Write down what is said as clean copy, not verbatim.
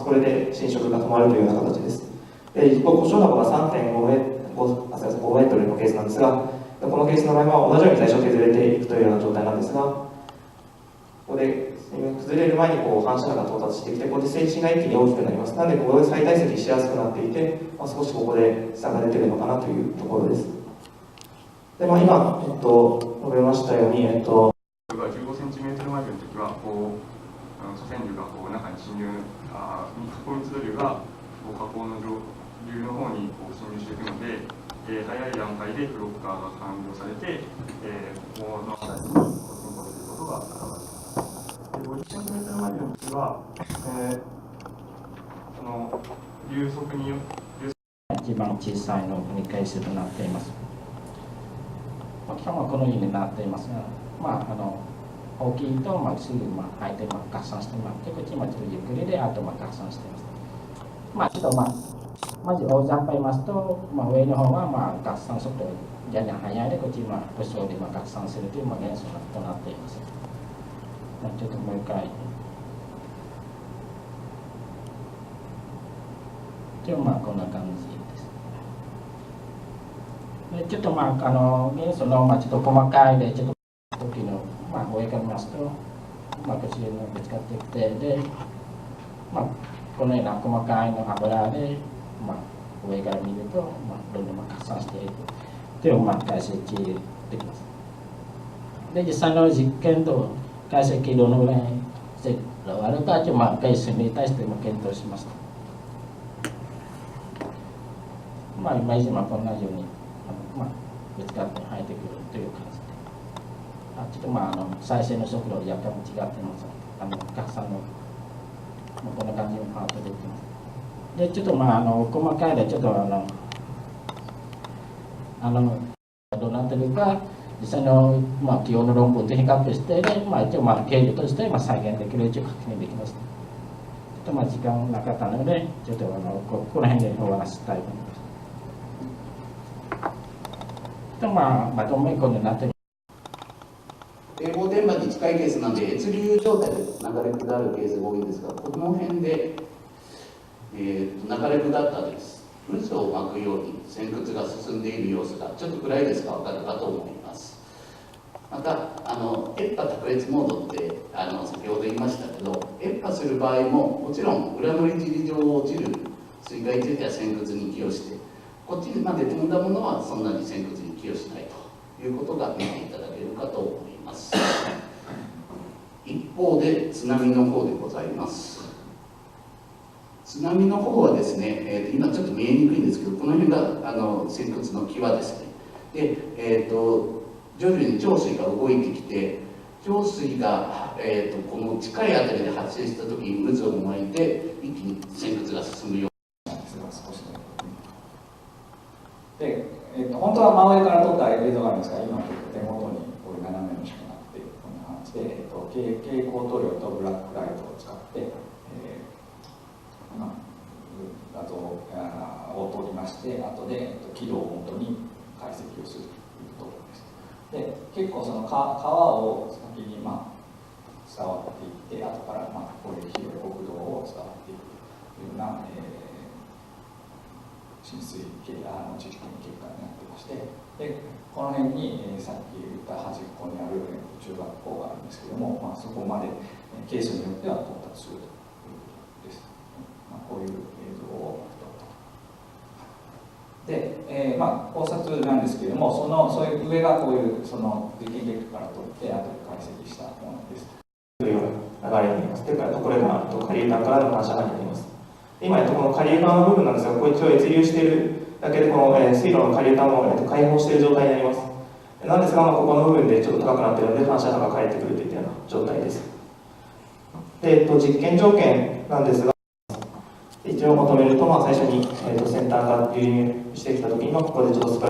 これで浸食が止まるというような形です。で一方、故障幅が3.5メートルのケースなんですが、このケースの場合は同じように最初削れていくというような状態なんですが、ここで崩れる前に反射波が到達してきて、ここで水深が一気に大きくなります。なので、ここで再堆積しやすくなっていて、少しここで差が出ているのかなというところです。で今、述べましたように、15センチメートルまでの時は、粗線流が中に侵入、加工密度流が河口の流の方に侵入していくので、早い段階でフロッカーが完了されて、ここの辺りに進行することが可能です。50センチメートルまでの時は、その流速に一番小さいの2ケースとなっています。基本はこのようになっていますが、大きいとすぐ相手合算して結構ちょっとゆっくりであと合算しています。ちょっとまず大ジャンプ言いますと、上の方は合算速度やや速いで、こっち後ろで合算するという現象となっています。ちょっともう一回。こんな感じです。でちょっと元素のちょっと細かいで、ちょっと時の上から見ますと、こちらにぶつかってきて、で、このような細かいの油で、上から見ると、どんどん拡散していくという解析できます。で、実際の実験と解析どのぐらいあるか、ケースに対して検討します。イメージこんなようにぶつかって入ってくるという感じで、ちょっと再生の速度若干違ってます。拡散のこんな感じにパートできます。で、ちょっと細かいで、ちょっとどうなってるか、実際の気温の論文と比較して、一応経路として再現できるという確認できます。ちょっと時間なかったので、ちょっとこの辺で終わらせたいと思います。まとめこになっている。冷房電波に近いケースなんで、越流状態で流れ下るケースが多いんですが、この辺で、流れ下った後です。渦を巻くように線屈が進んでいる様子がちょっと暗いですが分かるかと思います。また越波卓越モードって先ほど言いましたけど、越波する場合ももちろん裏乗り尻上を落ちる水害については線屈に寄与して、こっちまで飛んだものはそんなに線屈に寄与しないということが見ていただけるかと思います。一方で津波の方でございます。津波の方はですね、今ちょっと見えにくいんですけど、この辺が線屈の際ですね。で、徐々に潮水が動いてきて、潮水が、この近いあたりで発生した時に渦を巻いて一気に線屈が進むようなんですが、少しで、本当は真上から撮った映像があるんですが、今手元にこれ斜めのしかなくて、こんな感じで、蛍光塗料とブラックライトを使って、画像を撮りまして、後で軌道をもとに解析をするというところです。で、結構その川を先に伝わっていって、後からこういう広い国道を伝わっていくというような、浸水地理結果になってまして、でこの辺に、さっき言った端っこにある中学校があるんですけども、そこまでケースによっては到達するということです。こういう映像を撮ったと。で、考察なんですけれども、そういう上がこういう実験結果から撮って後で解析したものです。という流れになります。というか、これが下流端からの反射波になります。今、この下流側の部分なんですが、これ一応越流しているだけで、この水路の下流端も開放している状態になります。なんですが、ここの部分でちょっと高くなっているので、反射波が返ってくるといったような状態です。で、実験条件なんですが、一応まとめると、最初に、先端が流入してきたときには、ここでちょっと